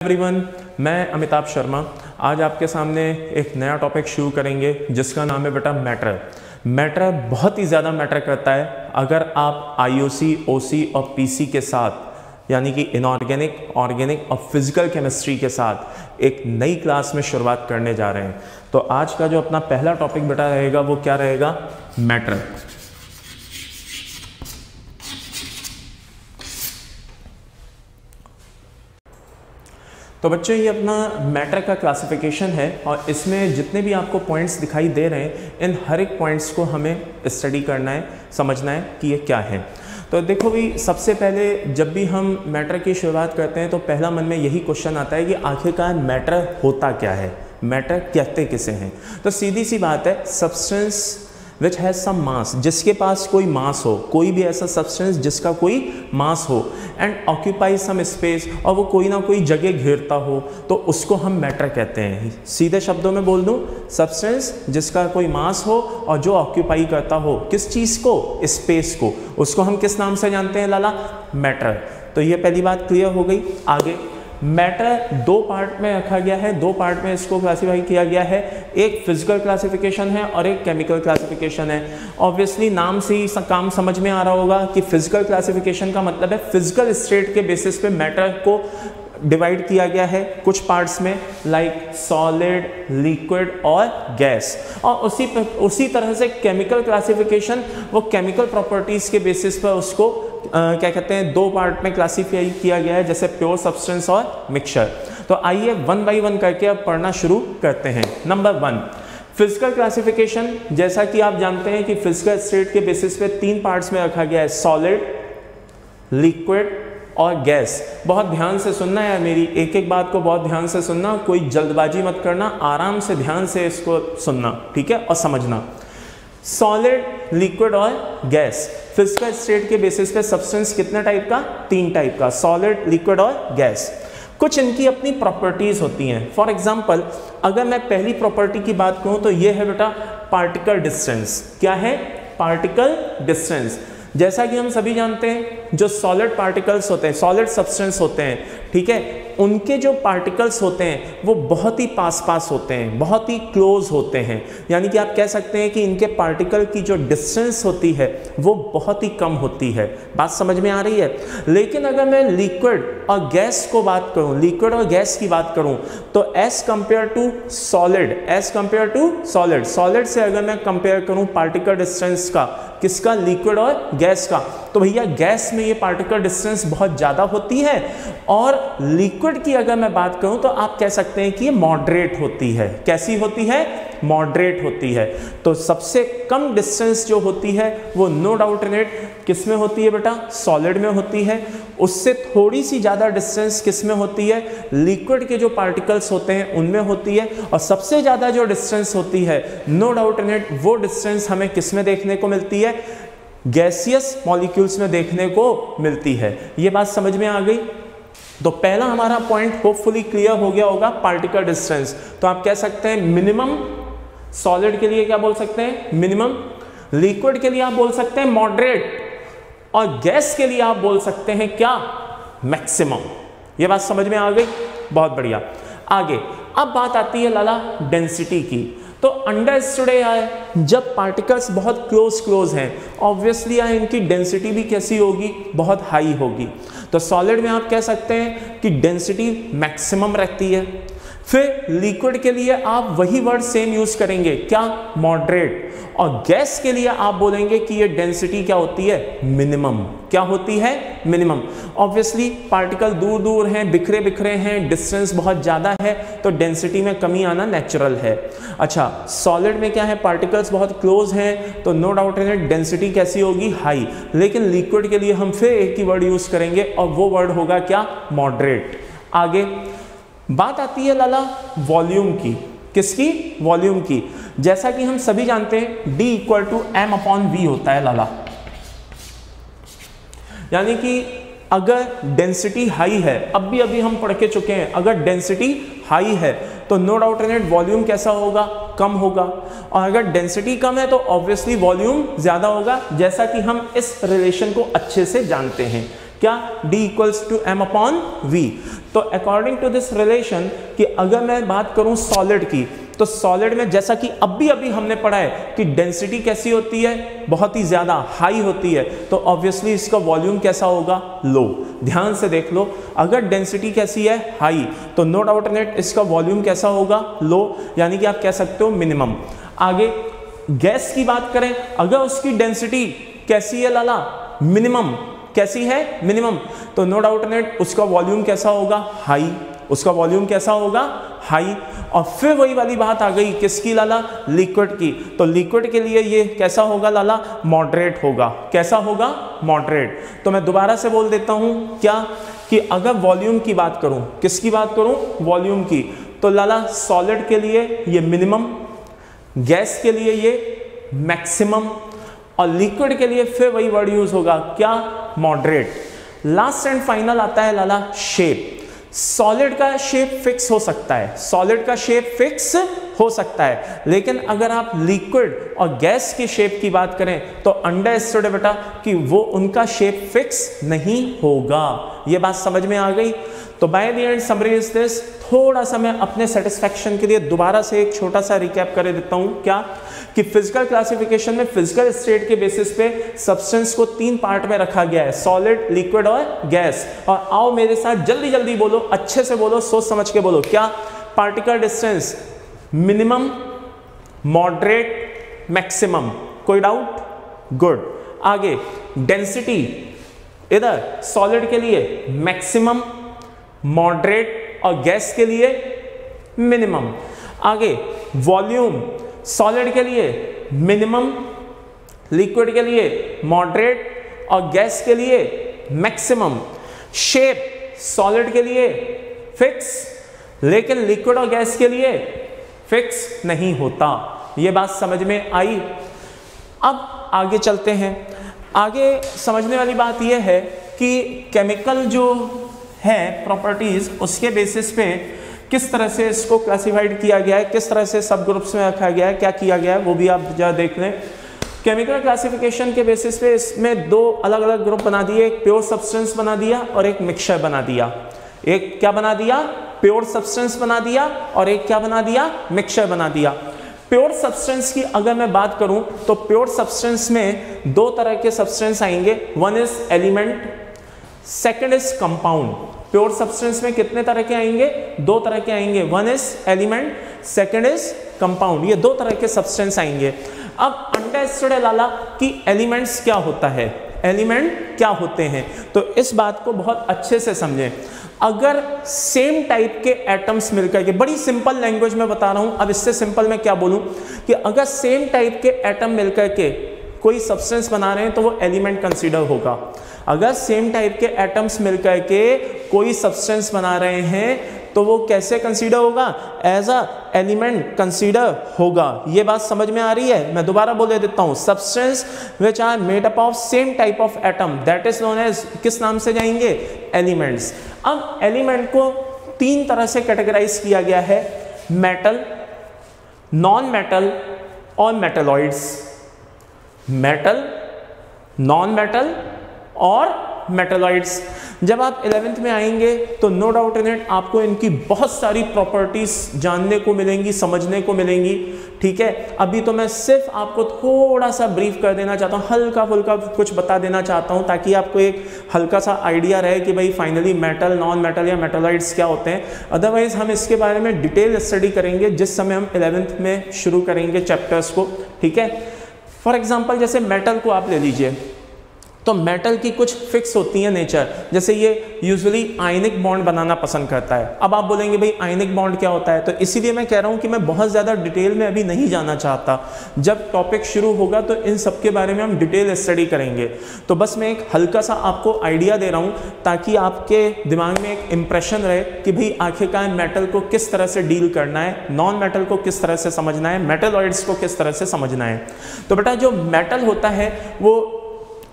Everyone, मैं अमिताभ शर्मा आज आपके सामने एक नया टॉपिक शुरू करेंगे जिसका नाम है बेटा मैटर। मैटर बहुत ही ज़्यादा मैटर करता है अगर आप आईओसी, ओसी और पीसी के साथ यानी कि इनऑर्गेनिक, ऑर्गेनिक और फिजिकल केमिस्ट्री के साथ एक नई क्लास में शुरुआत करने जा रहे हैं। तो आज का जो अपना पहला टॉपिक बेटा रहेगा वो क्या रहेगा? मैटर। तो बच्चों ये अपना मैटर का क्लासिफिकेशन है और इसमें जितने भी आपको पॉइंट्स दिखाई दे रहे हैं इन हर एक पॉइंट्स को हमें स्टडी करना है, समझना है कि ये क्या है। तो देखो भाई, सबसे पहले जब भी हम मैटर की शुरुआत करते हैं तो पहला मन में यही क्वेश्चन आता है कि आखिरकार मैटर होता क्या है, मैटर कहते किसे हैं। तो सीधी सी बात है, सब्सटेंस विच हैज़ सम मास, जिसके पास कोई मास हो, कोई भी ऐसा सब्सटेंस जिसका कोई मास हो एंड ऑक्यूपाई सम स्पेस, और वो कोई ना कोई जगह घेरता हो, तो उसको हम मैटर कहते हैं। सीधे शब्दों में बोल दूं, सब्सटेंस जिसका कोई मास हो और जो ऑक्यूपाई करता हो किस चीज़ को? स्पेस को, उसको हम किस नाम से जानते हैं लाला? मैटर। तो ये पहली बात क्लियर हो गई। आगे, मैटर दो पार्ट में रखा गया है, दो पार्ट में इसको क्लासीफाई किया गया है। एक फिजिकल क्लासिफिकेशन है और एक केमिकल क्लासिफिकेशन है। ऑब्वियसली नाम से ही काम समझ में आ रहा होगा कि फिजिकल क्लासिफिकेशन का मतलब है फिजिकल स्टेट के बेसिस पे मैटर को डिवाइड किया गया है कुछ पार्ट्स में, लाइक सॉलिड, लिक्विड और गैस। और उसी तरह से केमिकल क्लासिफिकेशन वो केमिकल प्रॉपर्टीज़ के बेसिस पर उसको क्या कहते हैं, दो पार्ट में क्लासीफाई किया गया है, जैसे प्योर सब्सटेंस और मिक्सचर। तो आइए वन बाय वन करके अब पढ़ना शुरू करते हैं। Number 1, physical classification. जैसा कि आप जानते हैं कि फिजिकल स्टेट के बेसिस पे तीन पार्ट्स में रखा गया है, सॉलिड, लिक्विड और गैस। बहुत ध्यान से सुनना है मेरी एक एक बात को, बहुत ध्यान से सुनना, कोई जल्दबाजी मत करना, आराम से ध्यान से इसको सुनना, ठीक है, और समझना। सॉलिड, लिक्विड और गैस। फिजिकल स्टेट के बेसिस पे सब्सटेंस कितने टाइप का? 3 टाइप का, सॉलिड, लिक्विड और गैस। कुछ इनकी अपनी प्रॉपर्टीज होती हैं। फॉर एग्जांपल, अगर मैं पहली प्रॉपर्टी की बात करूं तो ये है बेटा पार्टिकल डिस्टेंस। क्या है? Particle distance. जैसा कि हम सभी जानते हैं जो सॉलिड पार्टिकल्स होते हैं, सॉलिड सब्सटेंस होते हैं, ठीक है, उनके जो पार्टिकल्स होते हैं वो बहुत ही पास होते हैं, बहुत ही क्लोज होते हैं। यानी कि आप कह सकते हैं कि इनके पार्टिकल की जो डिस्टेंस होती है वो बहुत ही कम होती है। बात समझ में आ रही है? लेकिन अगर मैं लिक्विड और गैस को बात करूं, लिक्विड और गैस की बात करूं, तो as compared to solid, as compared to solid, solid से अगर मैं कंपेयर करूं पार्टिकल डिस्टेंस का, किसका? लिक्विड और गैस का, तो भैया गैस में ये पार्टिकल डिस्टेंस बहुत ज़्यादा होती है और लिक्विड की अगर मैं बात करूं तो आप कह सकते हैं कि ये मॉडरेट होती है। कैसी होती है? मॉडरेट होती है। तो सबसे कम डिस्टेंस जो होती है वो नो डाउट इन इट किस में होती है बेटा? सॉलिड में होती है। उससे थोड़ी सी ज़्यादा डिस्टेंस किस में होती है? लिक्विड के जो पार्टिकल्स होते हैं उनमें होती है। और सबसे ज़्यादा जो डिस्टेंस होती है, नो डाउट इन इट, वो डिस्टेंस हमें किस में देखने को मिलती है? गैसियस मॉलिक्यूल्स में देखने को मिलती है। ये बात समझ में आ गई? तो पहला हमारा पॉइंट होपफुली क्लियर हो गया होगा, पार्टिकल डिस्टेंस। तो आप कह सकते हैं मिनिमम, सॉलिड के लिए क्या बोल सकते हैं? मिनिमम। लिक्विड के लिए आप बोल सकते हैं मॉडरेट, और गैस के लिए आप बोल सकते हैं क्या? मैक्सिमम। ये बात समझ में आ गई? बहुत बढ़िया। आगे अब बात आती है लाला डेंसिटी की। तो अंडरस्टूड है, जब पार्टिकल्स बहुत क्लोज हैं, ऑब्वियसली इनकी डेंसिटी भी कैसी होगी? बहुत हाई होगी। तो सॉलिड में आप कह सकते हैं कि डेंसिटी मैक्सिमम रहती है। फिर लिक्विड के लिए आप वही वर्ड सेम यूज करेंगे, क्या? मॉडरेट। और गैस के लिए आप बोलेंगे कि ये डेंसिटी क्या होती है? मिनिमम। क्या होती है? मिनिमम। ऑब्वियसली पार्टिकल दूर दूर हैं, बिखरे बिखरे हैं, डिस्टेंस बहुत ज़्यादा है, तो डेंसिटी में कमी आना नेचुरल है। अच्छा, सॉलिड में क्या है? पार्टिकल्स बहुत क्लोज हैं, तो no doubt in it density कैसी होगी? हाई। लेकिन लिक्विड के लिए हम फिर एक ही वर्ड यूज करेंगे और वो वर्ड होगा क्या? मॉडरेट। आगे बात आती है लाला वॉल्यूम की। किसकी? वॉल्यूम की। जैसा कि हम सभी जानते हैं D = m/v होता है लाला। यानी कि अगर डेंसिटी हाई है, अभी हम पढ़ के चुके हैं, अगर डेंसिटी हाई है तो no doubt in it volume कैसा होगा? कम होगा। और अगर डेंसिटी कम है तो ऑब्वियसली वॉल्यूम ज़्यादा होगा, जैसा कि हम इस रिलेशन को अच्छे से जानते हैं। क्या? D = m/v। तो अकॉर्डिंग टू दिस रिलेशन कि अगर मैं बात करूं सॉलिड की, तो सॉलिड में जैसा कि अभी हमने पढ़ा है कि डेंसिटी कैसी होती है, बहुत ही ज्यादा हाई होती है, तो ऑब्वियसली इसका वॉल्यूम कैसा होगा, लो। ध्यान से देख लो, अगर डेंसिटी कैसी है, हाई, तो नो डाउट नेट इसका वॉल्यूम कैसा होगा, लो, यानी कि आप कह सकते हो मिनिमम। आगे गैस की बात करें, अगर उसकी डेंसिटी कैसी है लाला, मिनिमम, कैसी है, मिनिमम, तो नो डाउट नेट उसका वॉल्यूम कैसा होगा, हाई, उसका वॉल्यूम कैसा होगा, हाई। और फिर वही वाली बात आ गई किसकी लाला, लिक्विड की, तो लिक्विड के लिए ये कैसा होगा लाला, मॉडरेट होगा। कैसा होगा, मॉडरेट। तो मैं दोबारा से बोल देता हूं क्या, कि अगर वॉल्यूम की बात करूं, किसकी बात करूं, वॉल्यूम की, तो लाला सॉलिड के लिए ये मिनिमम, गैस के लिए ये मैक्सिमम, और लिक्विड के लिए फिर वही वर्ड यूज होगा क्या, मॉडरेट। लास्ट एंड फाइनल आता है लाला शेप। सॉलिड का शेप फिक्स हो सकता है, सॉलिड का शेप फिक्स हो सकता है, लेकिन अगर आप लिक्विड और गैस की शेप की बात करें तो अंडरस्टूड है बेटा कि वो उनका शेप फिक्स नहीं होगा। ये बात समझ में आ गई। तो by the end summary is this, थोड़ा सा मैं अपने सेटिस्फैक्शन के लिए दोबारा से एक छोटा सा रिकैप कर देता हूं क्या, कि फिजिकल क्लासिफिकेशन में फिजिकल स्टेट के बेसिस पे सब्सटेंस को 3 पार्ट में रखा गया है, सॉलिड, लिक्विड और गैस। और आओ मेरे साथ जल्दी जल्दी बोलो, अच्छे से बोलो, सोच समझ के बोलो, क्या, particle distance minimum, moderate, maximum, कोई डाउट, गुड। आगे डेंसिटी, इधर सॉलिड के लिए मैक्सिमम, मॉडरेट और गैस के लिए मिनिमम। आगे वॉल्यूम, सॉलिड के लिए मिनिमम, लिक्विड के लिए मॉडरेट और गैस के लिए मैक्सिमम। शेप, सॉलिड के लिए फिक्स, लेकिन लिक्विड और गैस के लिए फिक्स नहीं होता। यह बात समझ में आई। अब आगे चलते हैं। आगे समझने वाली बात यह है कि केमिकल जो है प्रॉपर्टीज, उसके बेसिस पे किस तरह से इसको क्लासिफाइड किया गया है, किस तरह से सब ग्रुप्स में रखा गया है, क्या किया गया है, वो भी आप जरा देख लें। केमिकल क्लासिफिकेशन के बेसिस पे इसमें 2 अलग अलग ग्रुप बना दिए, एक प्योर सब्सटेंस बना दिया और एक मिक्सचर बना दिया। एक क्या बना दिया, प्योर सब्सटेंस बना दिया, और एक क्या बना दिया, मिक्सचर बना दिया। प्योर सब्सटेंस की अगर मैं बात करूं तो प्योर सब्सटेंस में 2 तरह के सब्सटेंस आएंगे, one is element, second is compound. Pure substance में कितने तरह के आएंगे, 2 तरह के आएंगे, one is element, second is compound. ये 2 तरह के सब्सटेंस आएंगे। अब अंडरस्टूड है लाला कि एलिमेंट्स क्या होता है, एलिमेंट क्या होते हैं, तो इस बात को बहुत अच्छे से समझें। अगर सेम टाइप के एटम्स मिलकर के, बड़ी सिंपल लैंग्वेज में बता रहा हूं, अब इससे सिंपल मैं क्या बोलूं, कि अगर सेम टाइप के एटम मिलकर के कोई सब्सटेंस बना रहे हैं तो वो एलिमेंट कंसीडर होगा। अगर सेम टाइप के एटम्स मिलकर के कोई सब्सटेंस बना रहे हैं तो वो कैसे कंसीडर होगा, एज अ एलिमेंट कंसीडर होगा। ये बात समझ में आ रही है। मैं दोबारा बोल देता हूं, substance which are made up of same type of atom, that is known as, किस नाम से जाएंगे, एलिमेंट्स। अब एलिमेंट को 3 तरह से कैटेगराइज किया गया है, मेटल, नॉन मेटल और मेटलॉइड्स। मेटल, नॉन मेटल और मेटलॉइड्स। जब आप 11th में आएंगे तो नो डाउट इन इट आपको इनकी बहुत सारी प्रॉपर्टीज जानने को मिलेंगी, समझने को मिलेंगी। ठीक है, अभी तो मैं सिर्फ आपको थोड़ा सा ब्रीफ कर देना चाहता हूँ, हल्का फुल्का कुछ बता देना चाहता हूँ, ताकि आपको एक हल्का सा आइडिया रहे कि भाई फाइनली मेटल, नॉन मेटल या मेटलॉइड्स क्या होते हैं। अदरवाइज हम इसके बारे में डिटेल स्टडी करेंगे जिस समय हम 11th में शुरू करेंगे चैप्टर्स को। ठीक है, फॉर एग्जाम्पल जैसे मेटल को आप ले लीजिए, तो मेटल की कुछ फिक्स होती है नेचर, जैसे ये यूजुअली आयनिक बॉन्ड बनाना पसंद करता है। अब आप बोलेंगे भाई आयनिक बॉन्ड क्या होता है, तो इसीलिए मैं कह रहा हूं कि मैं बहुत ज़्यादा डिटेल में अभी नहीं जाना चाहता। जब टॉपिक शुरू होगा तो इन सब के बारे में हम डिटेल स्टडी करेंगे। तो बस मैं एक हल्का सा आपको आइडिया दे रहा हूँ ताकि आपके दिमाग में एक इम्प्रेशन रहे कि भाई आखिरकार मेटल को किस तरह से डील करना है, नॉन मेटल को किस तरह से समझना है, मेटलॉइड्स को किस तरह से समझना है। तो बेटा जो मेटल होता है वो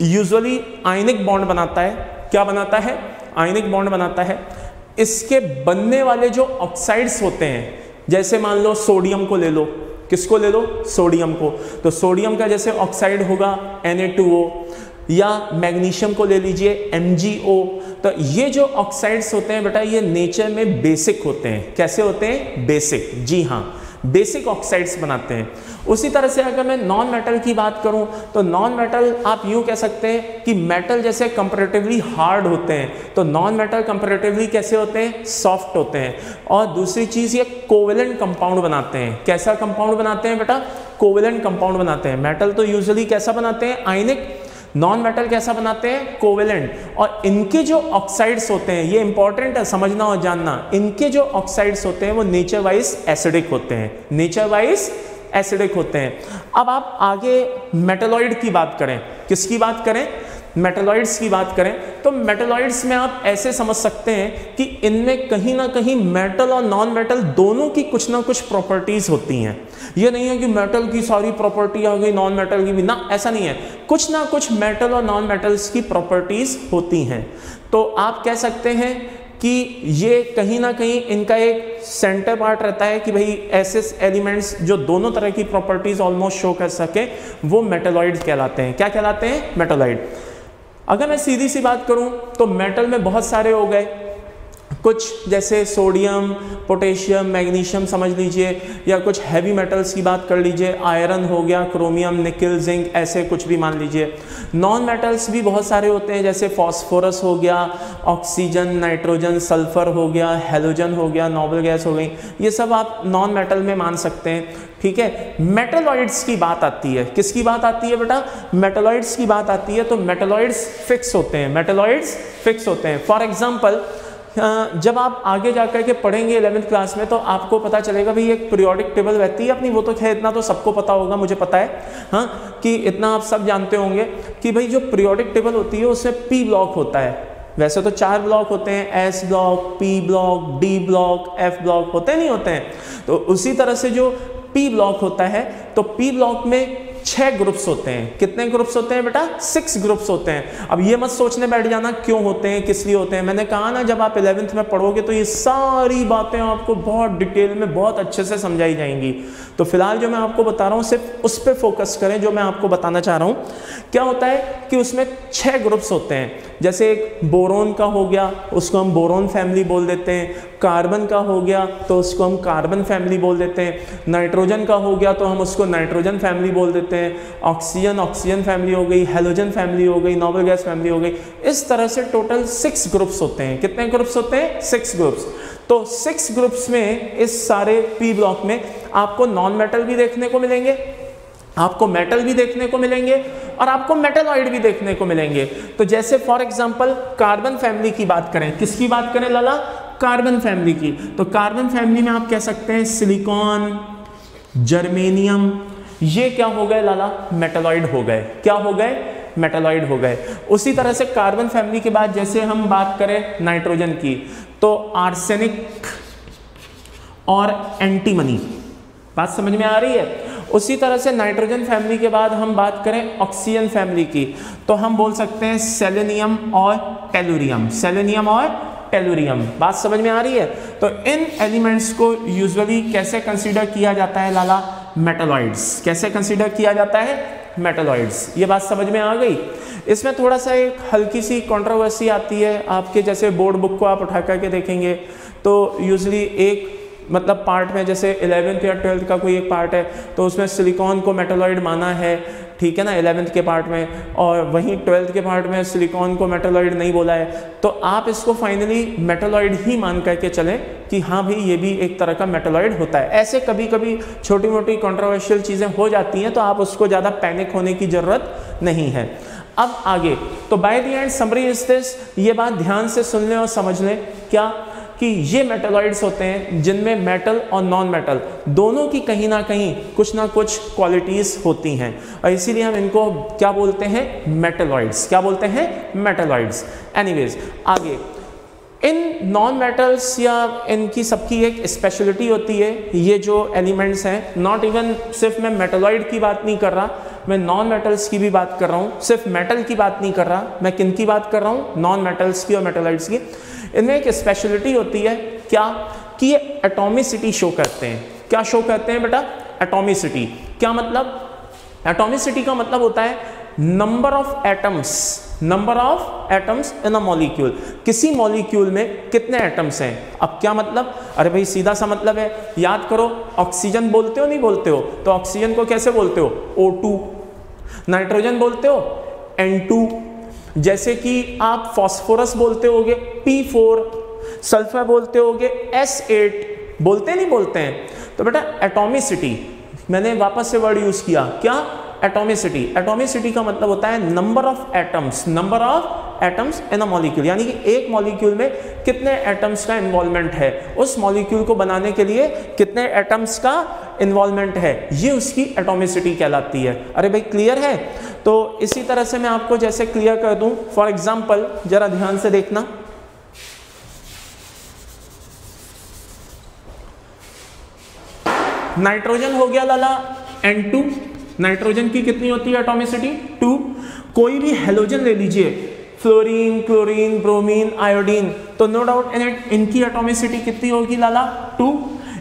यूजुअली आयनिक बॉन्ड बनाता है। क्या बनाता है, आयनिक बॉन्ड बनाता है। इसके बनने वाले जो ऑक्साइड्स होते हैं, जैसे मान लो सोडियम को ले लो, किसको ले लो, सोडियम को, तो सोडियम का जैसे ऑक्साइड होगा Na2O, या मैग्नीशियम को ले लीजिए MgO। तो ये जो ऑक्साइड्स होते हैं बेटा ये नेचर में बेसिक होते हैं। कैसे होते हैं? बेसिक, जी हाँ, बेसिक ऑक्साइड्स बनाते हैं। उसी तरह से अगर मैं नॉन मेटल की बात करूं तो नॉन मेटल आप यूं कह सकते हैं कि मेटल जैसे कंपैरेटिवली हार्ड होते हैं, तो नॉन मेटल कंपैरेटिवली कैसे होते हैं? सॉफ्ट होते हैं। और दूसरी चीज़ ये कोवेलेंट कंपाउंड बनाते हैं। कैसा कंपाउंड बनाते हैं बेटा? कोवेलेंट कंपाउंड बनाते हैं। मेटल तो यूजुअली कैसा बनाते हैं? आयनिक। नॉन मेटल कैसा बनाते हैं? कोवेलेंट। और इनके जो ऑक्साइड्स होते हैं, ये इंपॉर्टेंट है समझना और जानना, इनके जो ऑक्साइड्स होते हैं वो नेचर वाइज एसिडिक होते हैं। नेचर वाइज एसिडिक होते हैं। अब आप आगे मेटलॉइड की बात करें, किसकी बात करें? मेटलॉइड्स की बात करें तो मेटलॉइड्स में आप ऐसे समझ सकते हैं कि इनमें कहीं ना कहीं मेटल और नॉन मेटल दोनों की कुछ ना कुछ प्रॉपर्टीज होती हैं। ये नहीं है कि मेटल की सारी प्रॉपर्टी आ गई नॉन मेटल की भी ना, ऐसा नहीं है। कुछ ना कुछ मेटल और नॉन मेटल्स की प्रॉपर्टीज होती हैं। तो आप कह सकते हैं कि ये कहीं ना कहीं इनका एक सेंटर पार्ट रहता है कि भाई ऐसे एलिमेंट्स जो दोनों तरह की प्रॉपर्टीज ऑलमोस्ट शो कर सके वो मेटलॉइड कहलाते हैं। क्या कहलाते हैं? मेटलॉइड। अगर मैं सीधी सी बात करूं तो मेटल में बहुत सारे हो गए, कुछ जैसे सोडियम, पोटेशियम, मैग्नीशियम समझ लीजिए, या कुछ हैवी मेटल्स की बात कर लीजिए, आयरन हो गया, क्रोमियम, निकल, जिंक, ऐसे कुछ भी मान लीजिए। नॉन मेटल्स भी बहुत सारे होते हैं, जैसे फास्फोरस हो गया, ऑक्सीजन, नाइट्रोजन, सल्फर हो गया, हेलोजन हो गया, नोबल गैस हो गई, ये सब आप नॉन मेटल में मान सकते हैं। ठीक है। मेटलॉइड्स की बात आती है, किसकी बात आती है बेटा? मेटलॉइड्स की बात आती है। तो मेटलॉइड्स फिक्स होते हैं, मेटलॉइड्स फिक्स होते हैं। फॉर एग्जाम्पल जब आप आगे जाकर के पढ़ेंगे 11th क्लास में तो आपको पता चलेगा भाई एक पीरियोडिक टेबल रहती है अपनी, वो तो खैर इतना तो सबको पता होगा, मुझे पता है हाँ, कि इतना आप सब जानते होंगे कि भाई जो पीरियोडिक टेबल होती है उसमें पी ब्लॉक होता है। वैसे तो 4 ब्लॉक होते हैं, S block, P block, D block, F block, होते नहीं होते हैं। तो उसी तरह से जो पी ब्लॉक होता है तो पी ब्लॉक में 6 ग्रुप्स होते हैं। कितने ग्रुप्स होते हैं बेटा? 6 ग्रुप्स होते हैं। अब ये मत सोचने बैठ जाना क्यों होते हैं, किस लिए होते हैं। मैंने कहा ना जब आप 11th में पढ़ोगे तो ये सारी बातें आपको बहुत डिटेल में बहुत अच्छे से समझाई जाएंगी। तो फिलहाल जो मैं आपको बता रहा हूँ सिर्फ उस पर फोकस करें जो मैं आपको बताना चाह रहा हूँ। क्या होता है कि उसमें 6 ग्रुप्स होते हैं। जैसे एक बोरोन का हो गया, उसको हम बोरोन फैमिली बोल देते हैं। कार्बन का हो गया तो उसको हम कार्बन फैमिली बोल देते हैं। नाइट्रोजन का हो गया तो हम उसको नाइट्रोजन फैमिली बोल देते हैं। ऑक्सीजन, ऑक्सीजन फैमिली हो गई, हेलोजन फैमिली हो गई, नोबल गैस फैमिली हो गई। इस तरह से टोटल 6 ग्रुप्स होते हैं। कितने ग्रुप्स होते हैं? 6 ग्रुप्स। तो 6 ग्रुप्स में इस सारे पी ब्लॉक में आपको नॉन मेटल भी देखने को मिलेंगे, आपको मेटल भी देखने को मिलेंगे और आपको मेटलॉइड भी देखने को मिलेंगे। तो जैसे फॉर एग्जांपल कार्बन फैमिली की बात करें, किसकी बात करें लाला? कार्बन फैमिली की। तो कार्बन फैमिली में आप कह सकते हैं सिलिकॉन, जर्मेनियम, ये क्या हो गए लाला? मेटलॉइड हो गए। क्या हो गए? मेटलॉइड हो गए। उसी तरह से कार्बन फैमिली के बाद जैसे हम बात करें नाइट्रोजन की तो आर्सेनिक और एंटीमनी, बात समझ में आ रही है? उसी तरह से नाइट्रोजन फैमिली के बाद हम बात करें ऑक्सीजन फैमिली की तो हम बोल सकते हैं सेलेनियम और टेलुरियम, सेलेनियम और टेलुरियम। बात समझ में आ रही है? तो इन एलिमेंट्स को यूजुअली कैसे कंसीडर किया जाता है लाला? मेटलॉइड्स। कैसे कंसीडर किया जाता है? मेटलॉइड्स। ये बात समझ में आ गई? इसमें थोड़ा सा एक हल्की सी कंट्रोवर्सी आती है। आपके जैसे बोर्ड बुक को आप उठा करके देखेंगे तो यूजुअली एक मतलब पार्ट में जैसे 11th या 12th का कोई एक पार्ट है तो उसमें सिलिकॉन को मेटलॉइड माना है, ठीक है ना, 11th के पार्ट में, और वहीं 12th के पार्ट में सिलिकॉन को मेटलॉइड नहीं बोला है। तो आप इसको फाइनली मेटलॉइड ही मान करके चलें कि हाँ भाई ये भी एक तरह का मेटलॉइड होता है। ऐसे कभी कभी छोटी मोटी कंट्रोवर्शियल चीज़ें हो जाती हैं तो आप उसको ज़्यादा पैनिक होने की ज़रूरत नहीं है। अब आगे तो by the end summary is this, ये बात ध्यान से सुन लें और समझ लें क्या कि ये मेटलॉइड्स होते हैं जिनमें मेटल और नॉन मेटल दोनों की कहीं ना कहीं कुछ ना कुछ क्वालिटीज़ होती हैं और इसीलिए हम इनको क्या बोलते हैं? मेटलॉइड्स। क्या बोलते हैं? मेटलॉइड्स। एनीवेज आगे इन नॉन मेटल्स या इनकी सबकी एक स्पेशलिटी होती है। ये जो एलिमेंट्स हैं, नॉट इवन सिर्फ मैं मेटलॉइड की बात नहीं कर रहा, मैं नॉन मेटल्स की भी बात कर रहा हूँ। सिर्फ मेटल की बात नहीं कर रहा, मैं किन की बात कर रहा हूँ? नॉन मेटल्स की और मेटलॉइड्स की। इनमें एक स्पेशलिटी होती है क्या कि ये एटॉमिसिटी शो करते हैं। क्या शो करते हैं बेटा? एटॉमिसिटी। क्या मतलब? एटॉमिसिटी का मतलब होता है number of atoms, number of atoms in a molecule, किसी मॉलिक्यूल में कितने एटम्स हैं। अब क्या मतलब, अरे भाई सीधा सा मतलब है, याद करो ऑक्सीजन बोलते हो नहीं बोलते हो, तो ऑक्सीजन को कैसे बोलते हो O2, नाइट्रोजन बोलते हो N2, जैसे कि आप फॉस्फोरस बोलते होगे P4, सल्फर बोलते होगे S8, बोलते नहीं बोलते हैं। तो बेटा एटॉमिसिटी, मैंने वापस से वर्ड यूज किया, क्या, एटॉमिसिटी। एटॉमिसिटी का मतलब होता है number of atoms, number of atoms in a molecule, यानी कि एक मॉलिक्यूल में कितने एटम्स का इन्वॉल्वमेंट है, उस मॉलिक्यूल को बनाने के लिए कितने एटम्स का इन्वॉल्वमेंट है, ये उसकी एटॉमिसिटी कहलाती है। अरे भाई क्लियर है। तो इसी तरह से मैं आपको जैसे क्लियर कर दूं, फॉर एग्जाम्पल जरा ध्यान से देखना, नाइट्रोजन हो गया लाला N2, नाइट्रोजन की कितनी होती है एटॉमिसिटी 2। कोई भी हेलोजन ले लीजिए, फ्लोरीन, क्लोरीन, ब्रोमीन, आयोडीन, तो नो डाउट इन इट इनकी एटॉमिसिटी कितनी होगी लाला 2।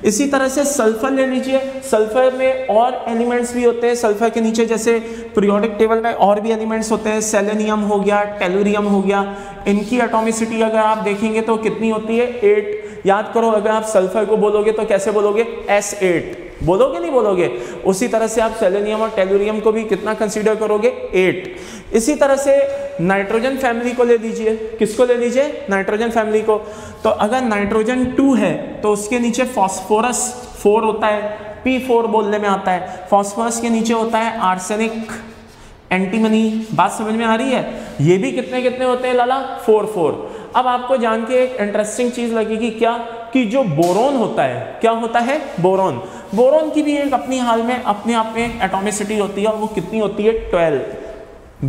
इसी तरह से सल्फर ले लीजिए, सल्फर में और एलिमेंट्स भी होते हैं, सल्फर के नीचे जैसे पीरियोडिक टेबल में और भी एलिमेंट्स होते हैं, सेलेनियम हो गया, टेलुरियम हो गया, इनकी एटॉमिसिटी अगर आप देखेंगे तो कितनी होती है 8। याद करो, अगर आप सल्फर को बोलोगे तो कैसे बोलोगे S8, बोलोगे नहीं बोलोगे। उसी तरह से आप सेलेनियम और टेलुरियम को भी कितना कंसीडर करोगे 8। इसी तरह से नाइट्रोजन फैमिली को ले लीजिए, किसको ले लीजिए, नाइट्रोजन फैमिली को। तो अगर नाइट्रोजन 2 है तो उसके नीचे फॉस्फोरस 4 होता है, P4 बोलने में आता है। फॉस्फोरस के नीचे होता है आर्सेनिक, एंटीमनी, बात समझ में आ रही है। ये भी कितने कितने होते हैं लाला 4। अब आपको जान के एक इंटरेस्टिंग चीज लगेगी, क्या, कि जो बोरोन होता है, क्या होता है बोरोन, बोरोन की भी एक अपनी हाल में अपने आप में एटॉमिसिटी होती है, और वो कितनी होती है 12,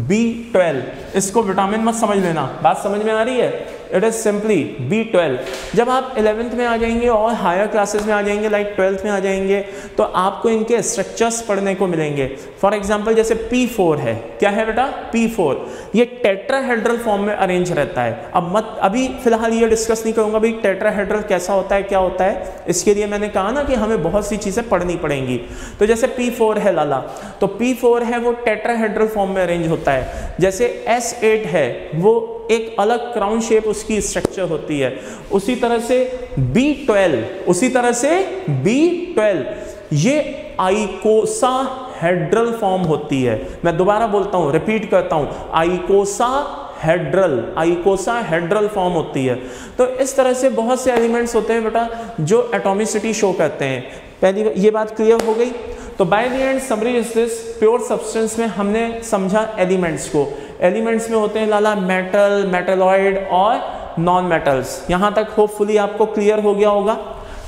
B12। इसको विटामिन मत समझ लेना, बात समझ में आ रही है, इट इज सिंपली B12। जब आप 11th में आ जाएंगे और हायर क्लासेस में आ जाएंगे, लाइक 12th में आ जाएंगे, तो आपको इनके स्ट्रक्चर्स पढ़ने को मिलेंगे। फॉर एग्जांपल जैसे P4 है, क्या है बेटा P4, ये टेट्राहेड्रल फॉर्म में अरेंज रहता है। अब मत अभी फिलहाल ये डिस्कस नहीं करूंगा भाई टेट्राहेड्रल कैसा होता है, क्या होता है, इसके लिए मैंने कहा ना कि हमें बहुत सी चीजें पढ़नी पड़ेंगी। तो जैसे P4 है लाला, तो P4 है वो टेट्राहेड्रल फॉर्म में अरेंज होता है। जैसे S8 है वो एक अलग क्राउन शेप उसकी स्ट्रक्चर होती है। उसी तरह से B12 ये आइकोसाहेड्रल फॉर्म होती है। मैं दोबारा बोलता हूं, रिपीट करता हूं, आइकोसाहेड्रल फॉर्म होती है। तो इस तरह से बहुत से एलिमेंट्स होते हैं बेटा जो एटॉमिसिटी शो करते हैं। पहली ये बात क्लियर हो गई। तो by the end summary is this, pure substance में हमने समझा एलिमेंट्स को। एलिमेंट्स में होते हैं लाला मेटल, मेटलॉइड और नॉन मेटल्स। यहां तक होपफुली आपको क्लियर हो गया होगा।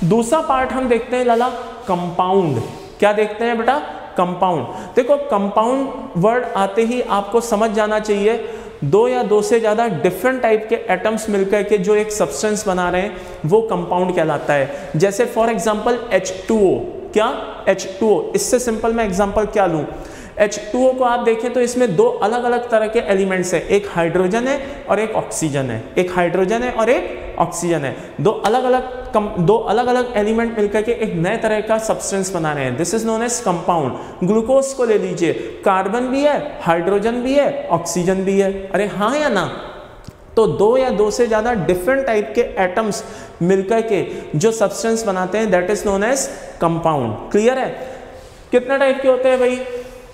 दूसरा पार्ट हम देखते हैं लाला कंपाउंड। क्या देखते हैं बेटा, कंपाउंड। देखो कंपाउंड वर्ड आते ही आपको समझ जाना चाहिए, 2 या 2 से ज़्यादा डिफरेंट टाइप के एटम्स मिलकर के जो एक सब्सटेंस बना रहे हैं वो कंपाउंड कहलाता है। जैसे फॉर एग्जांपल H2O, क्या H2O, इससे सिंपल मैं एग्जांपल क्या लूँ, H2O को आप देखें तो इसमें 2 अलग अलग तरह के एलिमेंट्स हैं, एक हाइड्रोजन है और एक ऑक्सीजन है, एक हाइड्रोजन है और एक ऑक्सीजन है। 2 अलग अलग एलिमेंट मिलकर के एक नए तरह का सब्सटेंस बना रहे हैं, this is known as compound. Glucose को ले लीजिए, कार्बन भी है, हाइड्रोजन भी है, ऑक्सीजन भी है, अरे हाँ या ना। तो 2 या 2 से ज़्यादा डिफरेंट टाइप के एटम्स मिलकर के जो सब्सटेंस बनाते हैं that is known as compound. Clear है। कितने टाइप के होते हैं भाई,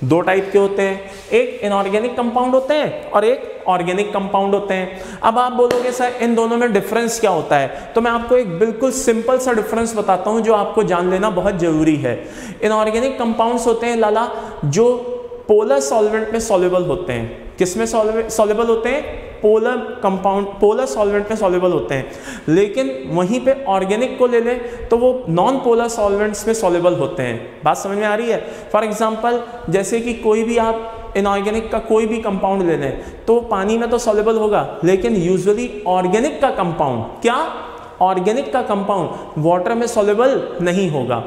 2 टाइप के होते हैं, एक इनऑर्गेनिक कंपाउंड होते हैं और एक ऑर्गेनिक कंपाउंड होते हैं। अब आप बोलोगे सर इन दोनों में डिफरेंस क्या होता है, तो मैं आपको एक बिल्कुल सिंपल सा डिफरेंस बताता हूं जो आपको जान लेना बहुत जरूरी है। इनऑर्गेनिक कंपाउंड्स होते हैं लाला जो पोलर सॉल्वेंट में सॉल्युबल होते हैं। किसमें सॉल्युबल होते हैं, पोलर सॉल्वेंट में सॉल्युबल होते हैं। लेकिन वहीं पे ऑर्गेनिक को ले लें तो वो नॉन पोलर सॉल्वेंट्स में सॉल्युबल होते हैं। बात समझ में आ रही है। फॉर एग्जांपल जैसे कि कोई भी आप इनऑर्गेनिक का कोई भी कंपाउंड ले लें तो पानी में तो सॉल्युबल होगा, लेकिन यूजुअली ऑर्गेनिक का कंपाउंड, क्या, ऑर्गेनिक का कंपाउंड वाटर में सॉल्युबल नहीं होगा।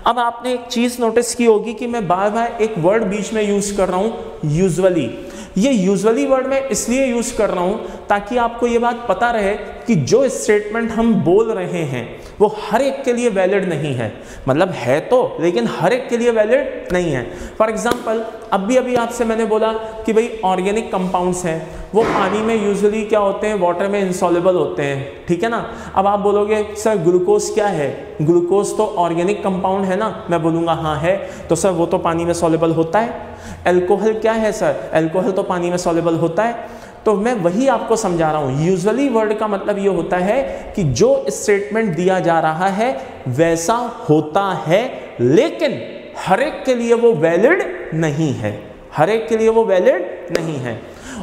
अब आपने एक चीज नोटिस की होगी कि मैं बार बार एक वर्ड बीच में यूज कर रहा हूं, यूजुअली। ये यूजुअली वर्ड मैं इसलिए यूज कर रहा हूं ताकि आपको ये बात पता रहे कि जो स्टेटमेंट हम बोल रहे हैं वो हर एक के लिए वैलिड नहीं है, मतलब है तो लेकिन हर एक के लिए वैलिड नहीं है। फॉर एग्जांपल अभी आपसे मैंने बोला कि भाई ऑर्गेनिक कंपाउंड्स हैं, वो पानी में यूजुअली क्या होते हैं, वाटर में इंसॉल्युबल होते हैं, ठीक है ना। अब आप बोलोगे सर ग्लूकोज क्या है, ग्लूकोज तो ऑर्गेनिक कंपाउंड है ना, मैं बोलूँगा हाँ है, तो सर वो तो पानी में सॉल्युबल होता है। अल्कोहल क्या है सर, अल्कोहल तो पानी में सॉल्युबल होता है। तो मैं वही आपको समझा रहा हूं, यूजुअली वर्ड का मतलब ये होता है कि जो स्टेटमेंट दिया जा रहा है वैसा होता है, लेकिन हर एक के लिए वो वैलिड नहीं है, हर एक के लिए वो वैलिड नहीं है।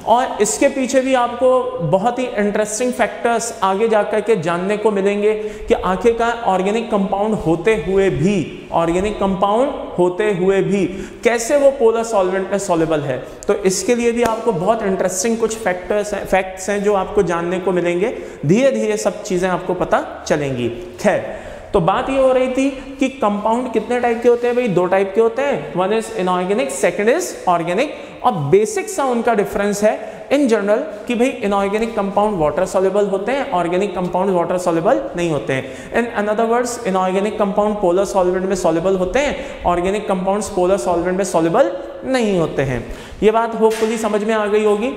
और इसके पीछे भी आपको बहुत ही इंटरेस्टिंग फैक्टर्स आगे जाकर के जानने को मिलेंगे कि आखिरकार ऑर्गेनिक कंपाउंड होते हुए भी, ऑर्गेनिक कंपाउंड होते हुए भी कैसे वो पोलर सॉल्वेंट में सॉल्युबल है। तो इसके लिए भी आपको बहुत इंटरेस्टिंग कुछ फैक्ट्स हैं जो आपको जानने को मिलेंगे, धीरे धीरे सब चीज़ें आपको पता चलेंगी। खैर, तो बात ये हो रही थी कि कंपाउंड कितने टाइप के होते हैं भाई, दो टाइप के होते हैं, one is inorganic, second is organic. और बेसिक सा उनका डिफरेंस है इन जनरल कि भाई इनऑर्गेनिक कंपाउंड वाटर सॉल्युबल होते हैं, ऑर्गेनिक कंपाउंड वाटर सॉल्युबल नहीं होते हैं। In another words inorganic compound polar solvent में सॉल्युबल होते हैं, ऑर्गेनिक कंपाउंड्स पोलर सॉल्वेंट में सॉल्युबल नहीं होते हैं। ये बात होपफुली समझ में आ गई होगी।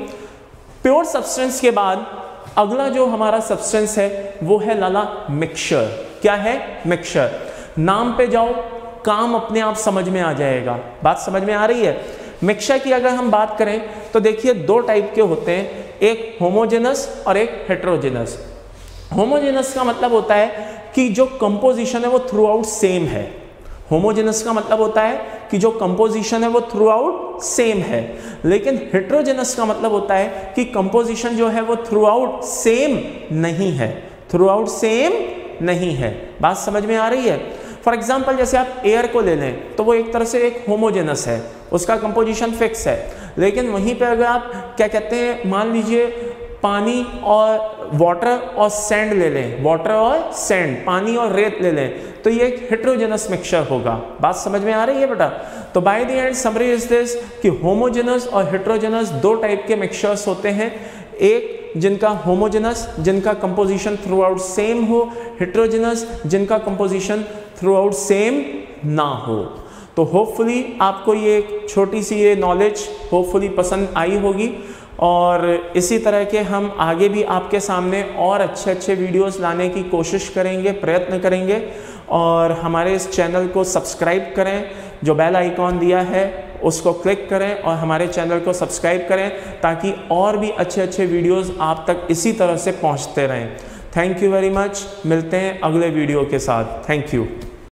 प्योर सब्सटेंस के बाद अगला जो हमारा सब्सटेंस है वो है लाला मिक्सचर। क्या है? मिक्सचर। नाम पे जाओ, काम अपने आप समझ में आ जाएगा। बात समझ में आ रही है? मिक्सचर की अगर हम बात करें तो देखिए दो टाइप के होते हैं, एक होमोजेनस और एक हेट्रोजेनस। होमोजेनस का मतलब होता है कि जो कंपोजिशन है वो थ्रू आउट सेम है। होमोजेनस का मतलब होता है कि जो कंपोजिशन है वो थ्रू आउट सेम है। लेकिन हेट्रोजेनस का मतलब होता है कि कंपोजिशन जो है वो थ्रू आउट सेम नहीं है, थ्रू आउट सेम नहीं है। बात समझ में आ रही है? फॉर एग्जाम्पल जैसे आप एयर को ले लें तो वो एक तरह से एक होमोजेनस है, उसका कंपोजिशन फिक्स है। लेकिन वहीं पे अगर आप क्या कहते हैं, मान लीजिए पानी और वाटर और सैंड ले लें, वाटर और सैंड, पानी और रेत ले लें, तो ये एक हेट्रोजेनस मिक्सचर होगा। बात समझ में आ रही है बेटा? तो by the end summary is this कि होमोजेनस और हेट्रोजेनस दो टाइप के मिक्सचर्स होते हैं। एक जिनका होमोजेनस, जिनका कंपोजिशन थ्रू आउट सेम हो, हेट्रोजेनस जिनका कंपोजिशन थ्रू आउट सेम ना हो। तो होपफुली आपको ये एक छोटी सी ये नॉलेज होपफुली पसंद आई होगी, और इसी तरह के हम आगे भी आपके सामने और अच्छे अच्छे वीडियोस लाने की कोशिश करेंगे, प्रयत्न करेंगे। और हमारे इस चैनल को सब्सक्राइब करें, जो बेल आइकॉन दिया है उसको क्लिक करें और हमारे चैनल को सब्सक्राइब करें ताकि और भी अच्छे अच्छे वीडियोस आप तक इसी तरह से पहुंचते रहें। Thank you very much. मिलते हैं अगले वीडियो के साथ। Thank you.